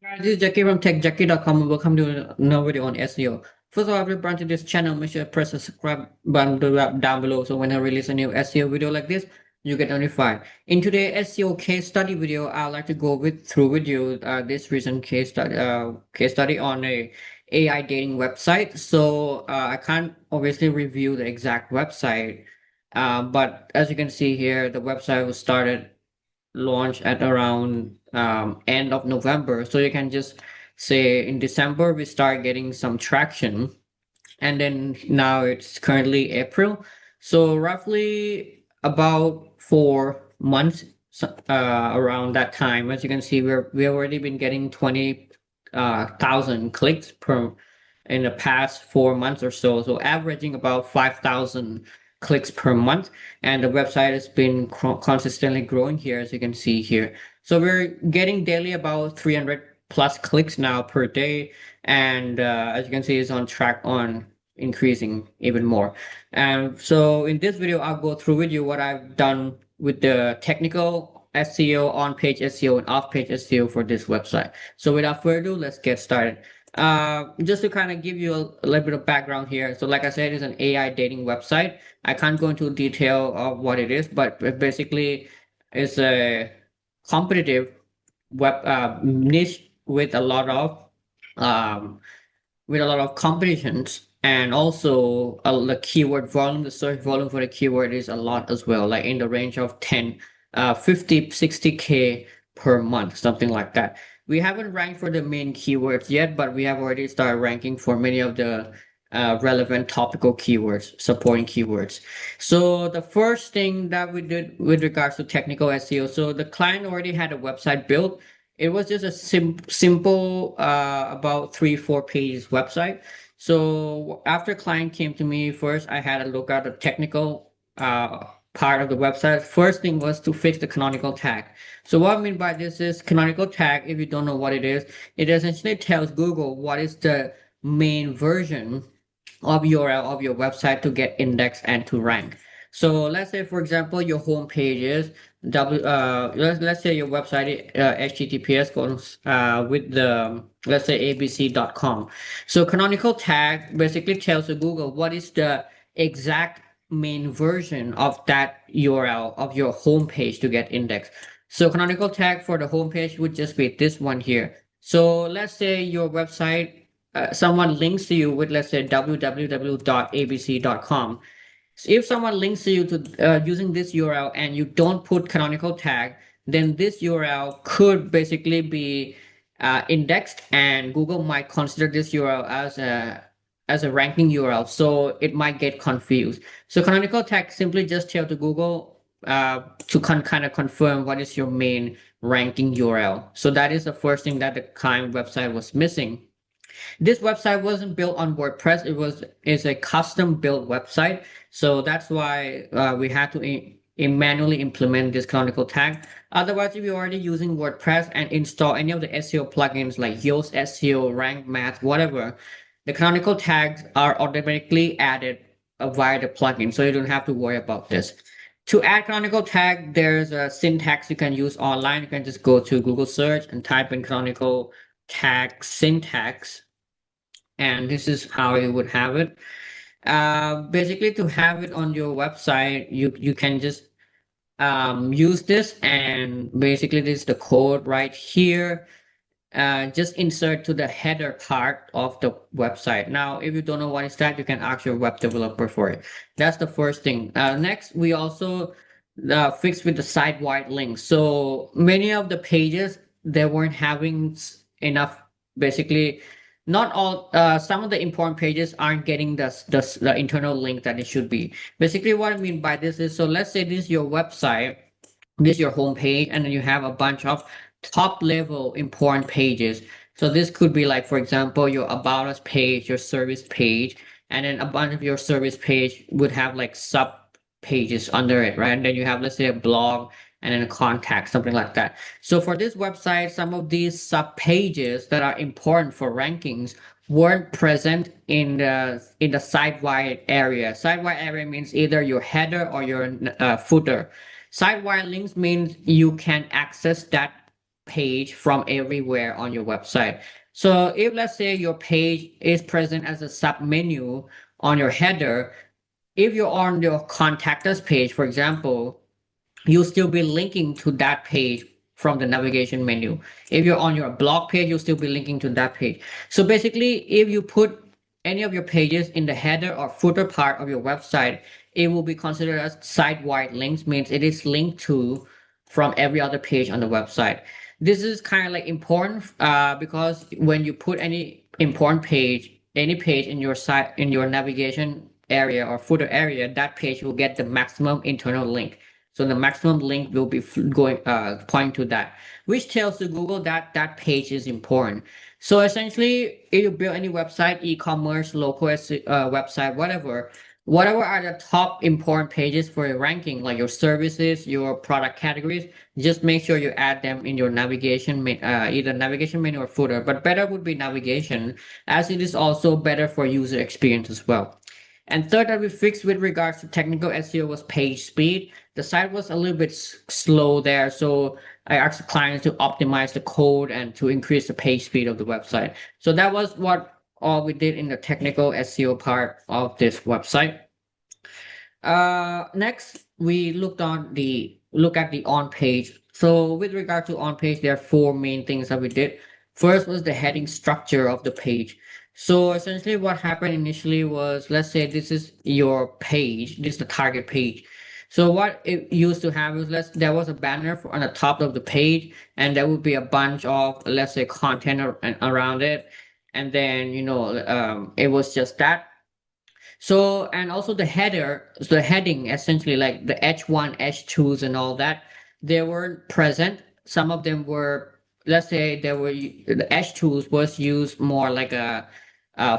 Guys, this is Jackie from TechJackie.com and welcome to another video on SEO. First of all, if you're brand to this channel, make sure to press the subscribe button down below so when I release a new SEO video like this, you get notified. In today's SEO case study video, I'd like to go through with you this recent case study on a AI dating website. So I can't obviously review the exact website, but as you can see here, the website was started launch at around end of November. So you can just say in December we start getting some traction, and then now it's currently April. So roughly about 4 months around that time. As you can see, we've already been getting 20,000 clicks per in the past 4 months or so. So averaging about 5,000 clicks per month, and the website has been consistently growing here, as you can see here. So we're getting daily about 300 plus clicks now per day, and as you can see, it's on track on increasing even more. And so in this video, I'll go through with you what I've done with the technical SEO, on-page SEO, and off-page SEO for this website. So without further ado, let's get started. Just to kind of give you a little bit of background here. So like I said, it's an AI dating website. I can't go into detail of what it is, but basically it's a competitive web niche um, with a lot of competitions, and also the keyword volume, the search volume for the keyword is a lot as well, like in the range of 10 50 60K per month, something like that. We haven't ranked for the main keywords yet, but we have already started ranking for many of the relevant topical keywords, supporting keywords. So the first thing that we did with regards to technical SEO, so the client already had a website built. It was just a simple, about 3-4 pages website. So after client came to me, first I had a look at the technical part of the website. First thing was to fix the canonical tag. So what I mean by this is canonical tag, if you don't know what it is, it essentially tells Google what is the main version of URL of your website to get indexed and to rank. So let's say, for example, your home page is let's say your website HTTPS goes with the, let's say, abc.com. So canonical tag basically tells to Google what is the exact main version of that URL of your home page to get indexed. So canonical tag for the home page would just be this one here. So let's say your website, someone links to you with, let's say, www.abc.com. So if someone links to you to using this URL and you don't put canonical tag, then this URL could basically be indexed, and Google might consider this URL as a ranking URL. So it might get confused. So canonical tag simply just tell to Google to kind of confirm what is your main ranking URL. So that is the first thing that the client website was missing. This website wasn't built on WordPress. It's a custom built website. So that's why we had to manually implement this canonical tag. Otherwise, if you're already using WordPress and install any of the SEO plugins like Yoast SEO, Rank Math, whatever, the canonical tags are automatically added via the plugin. So you don't have to worry about this. To add canonical tag, there's a syntax you can use online. You can just go to Google search and type in canonical tag syntax, and this is how you would have it. Basically, to have it on your website, you can just use this, and basically this is the code right here. Just insert to the header part of the website. Now, if you don't know what is that, you can ask your web developer for it. That's the first thing. Next, we also fixed with the site-wide links. So many of the pages, they weren't having enough, basically not all, some of the important pages aren't getting the internal link that it should be. Basically what I mean by this is, so let's say this is your website, this is your home page, and then you have a bunch of top level important pages. So this could be like, for example, your about us page, your service page, and then a bunch of your service page would have like sub pages under it, right? And then you have, let's say, a blog and then a contact, something like that. So for this website, some of these sub pages that are important for rankings weren't present in the site-wide area. Site-wide area means either your header or your footer. Site-wide links means you can access that page from everywhere on your website. So if let's say your page is present as a sub menu on your header, if you're on your contact us page, for example, you'll still be linking to that page from the navigation menu. If you're on your blog page, you'll still be linking to that page. So basically, if you put any of your pages in the header or footer part of your website, it will be considered as site-wide links, means it is linked to from every other page on the website. This is kind of like important because when you put any important page, any page in your site, in your navigation area or footer area, that page will get the maximum internal link. So the maximum link will be going point to that, which tells to Google that that page is important. So essentially, if you build any website, e-commerce, local website, whatever are the top important pages for your ranking, like your services, your product categories, just make sure you add them in your navigation, either navigation menu or footer. But better would be navigation, as it is also better for user experience as well. And third that we fixed with regards to technical SEO was page speed. The site was a little bit slow there, so I asked the clients to optimize the code and to increase the page speed of the website. So that was what all we did in the technical SEO part of this website. Next, we look at the on page. So with regard to on page, there are four main things that we did. First was the heading structure of the page. So essentially, what happened initially was, let's say this is your page, this is the target page. So what it used to have is, there was a banner on the top of the page, and there would be a bunch of, let's say, content around it, and then it was just that. So, and also the header, so the heading, essentially like the H1, H2s and all that, they weren't present. Some of them were, let's say the H2s was used more like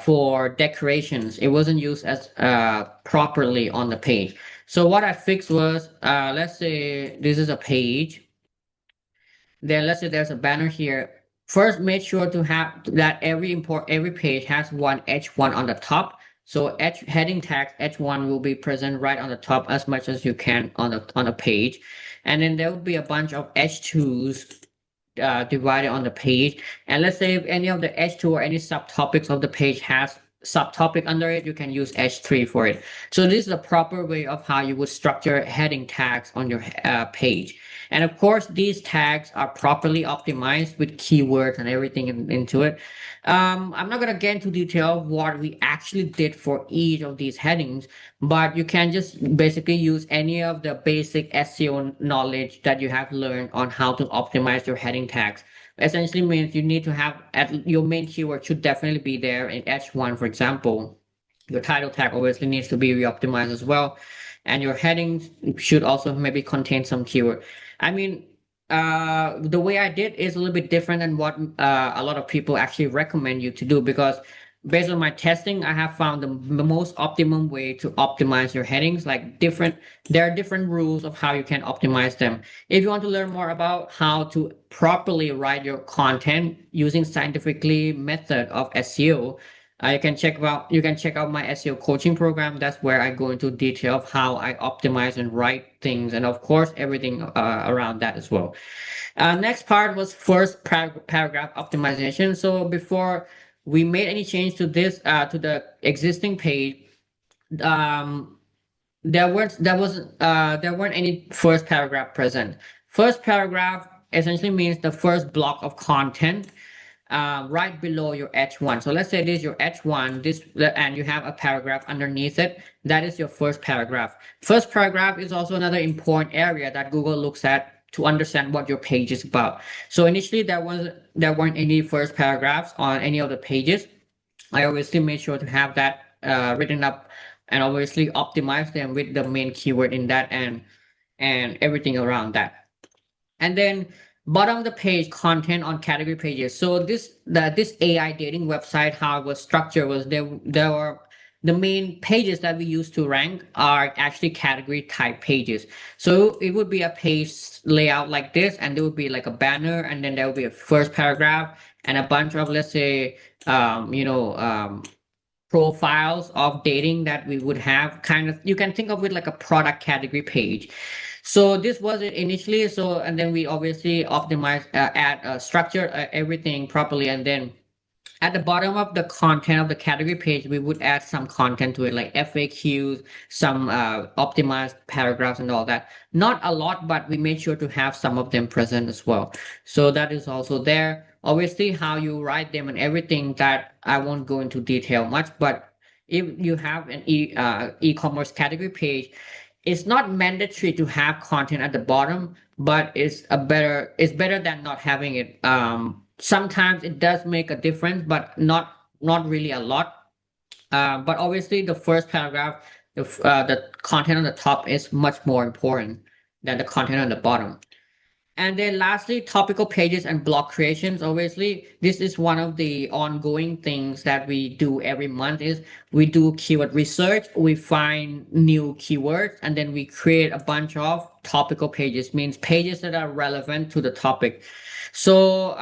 for decorations. It wasn't used as properly on the page. So what I fixed was, let's say this is a page, then let's say there's a banner here. First, make sure to have that every page has one H1 on the top. So H heading tag H1 will be present right on the top as much as you can on the page. And then there will be a bunch of H2s divided on the page. And let's say if any of the H2 or any subtopics of the page has subtopic under it, you can use H3 for it. So this is the proper way of how you would structure heading tags on your page. And of course, these tags are properly optimized with keywords and everything into it. I'm not going to get into detail of what we actually did for each of these headings, but you can just basically use any of the basic SEO knowledge that you have learned on how to optimize your heading tags. Essentially means you need to have your main keyword should definitely be there in H1, for example. Your title tag obviously needs to be re-optimized as well, and your headings should also maybe contain some keyword. I mean, the way I did is a little bit different than what a lot of people actually recommend you to do, because based on my testing, I have found the most optimum way to optimize your headings. There are different rules of how you can optimize them. If you want to learn more about how to properly write your content using scientifically method of SEO, you can check out my SEO coaching program. That's where I go into detail of how I optimize and write things, and of course everything around that as well. Next part was first paragraph optimization. So before we made any change to this to the existing page, um, there weren't any first paragraph present. First paragraph essentially means the first block of content right below your H1. So let's say this is your H1, and you have a paragraph underneath it. That is your first paragraph. First paragraph is also another important area that Google looks at to understand what your page is about. So initially there weren't any first paragraphs on any of the pages. I obviously made sure to have that written up and obviously optimize them with the main keyword in that and everything around that. And then bottom of the page, content on category pages. So this AI dating website, how it was structured was there were the main pages that we use to rank are actually category type pages. So it would be a page layout like this, and there would be like a banner, and then there would be a first paragraph and a bunch of, let's say, profiles of dating that we would have. Kind of, you can think of it like a product category page. So this was it initially. So and then we obviously optimize, add structure everything properly, and then at the bottom of the content of the category page, we would add some content to it, like FAQs, some optimized paragraphs, and all that. Not a lot, but we made sure to have some of them present as well. So that is also there. Obviously, how you write them and everything that I won't go into detail much, but if you have an e-commerce category page, it's not mandatory to have content at the bottom, but it's better than not having it. Sometimes it does make a difference, but not really a lot. But obviously, the first paragraph, the content on the top is much more important than the content on the bottom. And then lastly, topical pages and blog creations. Obviously, this is one of the ongoing things that we do every month is we do keyword research, we find new keywords, and then we create a bunch of topical pages, means pages that are relevant to the topic. So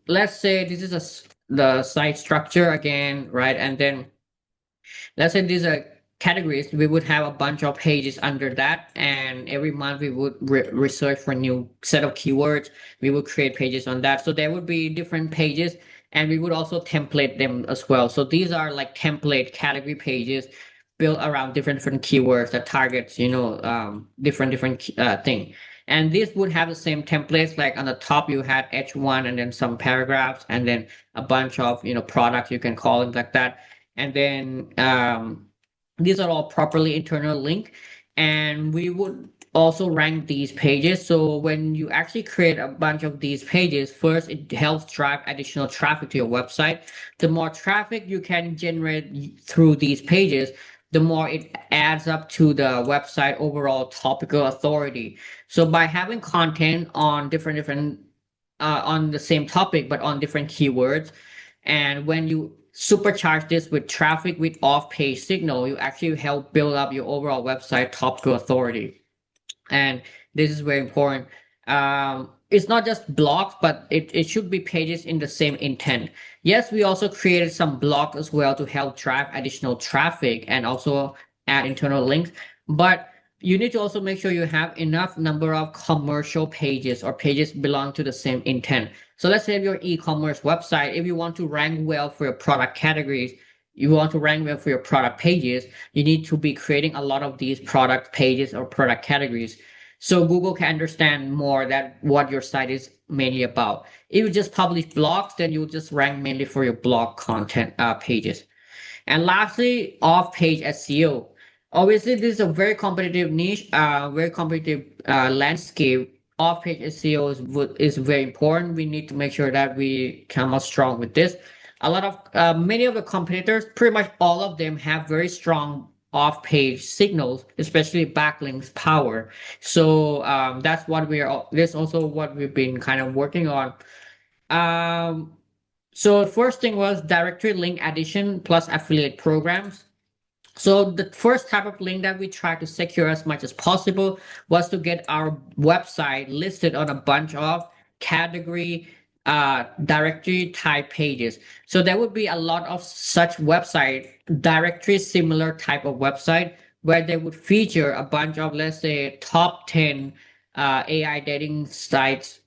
let's say this is the site structure again, right? And then let's say these are categories, we would have a bunch of pages under that, and every month we would research for a new set of keywords. We would create pages on that, so there would be different pages, and we would also template them as well. So these are like template category pages built around different keywords that targets, different thing. And this would have the same templates, like on the top you had H1 and then some paragraphs and then a bunch of products, you can call it like that. And then these are all properly internal link, and we would also rank these pages. So when you actually create a bunch of these pages, first it helps drive additional traffic to your website. The more traffic you can generate through these pages, the more it adds up to the website overall topical authority. So by having content on different on the same topic but on different keywords, and when you supercharge this with traffic with off-page signal, you actually help build up your overall website top to authority. And this is very important. It's not just blogs, but it should be pages in the same intent. Yes, we also created some blogs as well to help drive additional traffic and also add internal links. But you need to also make sure you have enough number of commercial pages or pages belong to the same intent. So let's say your e-commerce website, if you want to rank well for your product categories, you want to rank well for your product pages, you need to be creating a lot of these product pages or product categories. So Google can understand more that what your site is mainly about. If you just publish blogs, then you'll just rank mainly for your blog content pages. And lastly, off-page SEO. Obviously, this is a very competitive niche, very competitive landscape. Off-page SEO is very important. We need to make sure that we come out strong with this. A lot of many of the competitors, pretty much all of them, have very strong off-page signals, especially backlinks power. So that's what we are. This also what we've been kind of working on. Um, so first thing was directory link addition plus affiliate programs. So the first type of link that we try to secure as much as possible was to get our website listed on a bunch of category directory type pages. So there would be a lot of such website directory similar type of website where they would feature a bunch of, let's say, top 10 AI dating sites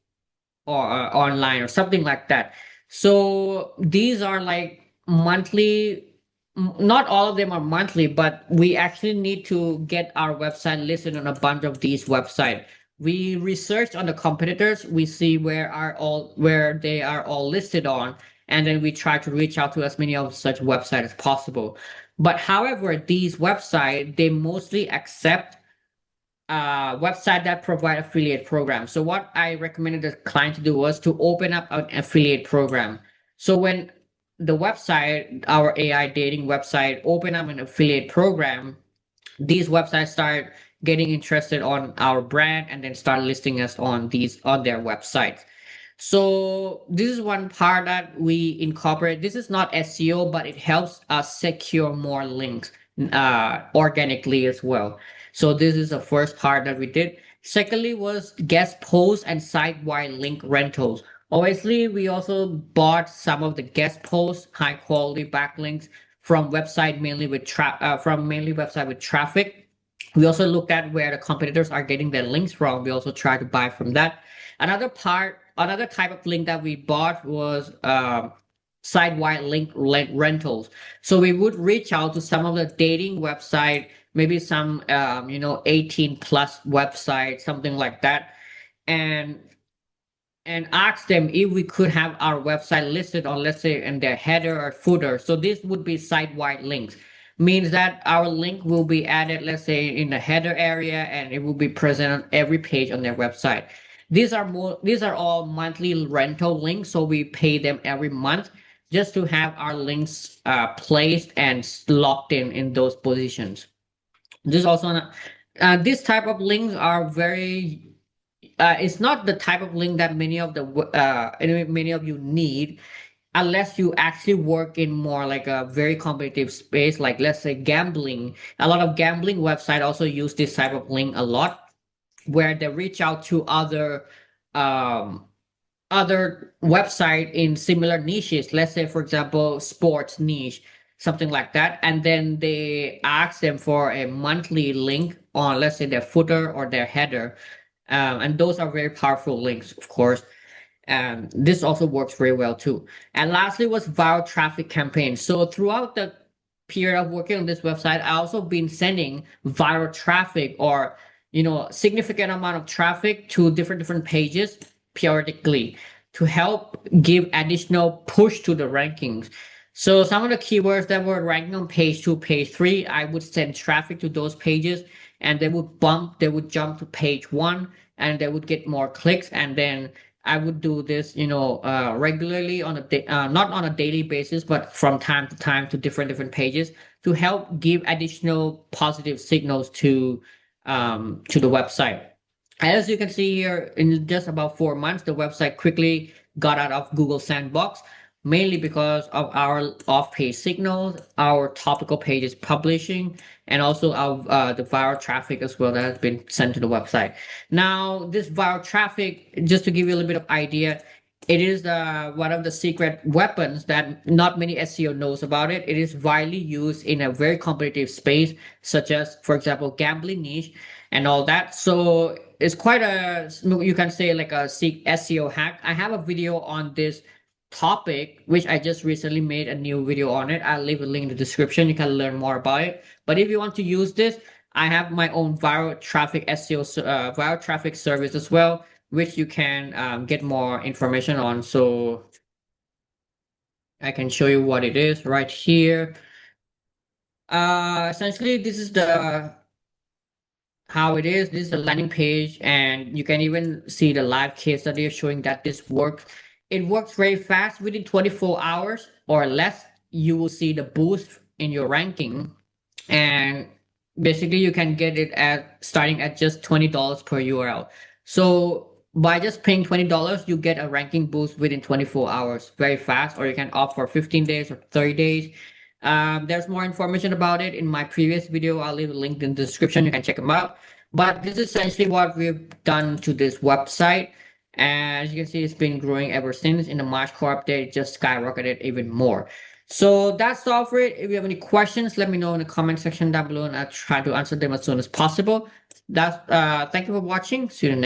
or online or something like that. So these are like monthly, not all of them are monthly, but we actually need to get our website listed on a bunch of these websites. We research on the competitors, we see where they are all listed on, and then we try to reach out to as many of such websites as possible. But however, these websites, they mostly accept website that provide affiliate programs. So what I recommended the client to do was to open up an affiliate program. So when the website, our AI dating website, open up an affiliate program, these websites start getting interested on our brand and then start listing us on their websites. So this is one part that we incorporate. This is not SEO, but it helps us secure more links organically as well. So this is the first part that we did. Secondly was guest posts and site-wide link rentals. Obviously, we also bought some of the guest posts, high quality backlinks from website mainly with from mainly website with traffic. We also look at where the competitors are getting their links from. We also try to buy from that. Another type of link that we bought was site-wide link rentals. So we would reach out to some of the dating website, maybe some 18 plus website, something like that, and ask them if we could have our website listed on, let's say, in their header or footer. So this would be site-wide links. Means that our link will be added, let's say, in the header area, and it will be present on every page on their website. These are all monthly rental links, so we pay them every month just to have our links placed and locked in those positions. This also this type of links are very it's not the type of link that many of you need unless you actually work in more like a very competitive space, like let's say gambling. A lot of gambling website also use this type of link a lot, where they reach out to um, other website in similar niches. Let's say, for example, sports niche, something like that, and then they ask them for a monthly link on, let's say, their footer or their header, and those are very powerful links, of course. This also works very well too. And lastly was viral traffic campaigns. So throughout the period of working on this website, I also been sending viral traffic, or significant amount of traffic to different pages periodically to help give additional push to the rankings. So some of the keywords that were ranking on page 2, page 3, I would send traffic to those pages, and they would jump to page 1, and they would get more clicks. And then I would do this, regularly on not on a daily basis, but from time to time to different pages to help give additional positive signals to the website. As you can see here, in just about 4 months, the website quickly got out of Google Sandbox, mainly because of our off-page signals, our topical pages publishing, and also our the viral traffic as well that has been sent to the website. Now, this viral traffic, just to give you a little bit of idea, it is one of the secret weapons that not many SEO knows about it. It is widely used in a very competitive space, such as, for example, gambling niche and all that. So it's quite a, you can say, like a SEO hack. I have a video on this topic, which I just recently made a new video on it. I'll leave a link in the description. You can learn more about it. But if you want to use this, I have my own viral traffic SEO, viral traffic service as well, which you can get more information on. So I can show you what it is right here. Essentially, this is the how it is. This is the landing page, and you can even see the live case study showing that this works. It works very fast. Within 24 hours or less, you will see the boost in your ranking. And basically, you can get it at starting at just $20 per URL. So by just paying $20, you get a ranking boost within 24 hours, very fast. Or you can opt for 15 days or 30 days. There's more information about it in my previous video. I'll leave a link in the description. You can check them out. But this is essentially what we've done to this website. And as you can see, it's been growing ever since. In the March core update, it just skyrocketed even more. So that's all for it. If you have any questions, let me know in the comment section down below, and I'll try to answer them as soon as possible. Thank you for watching. See you in the next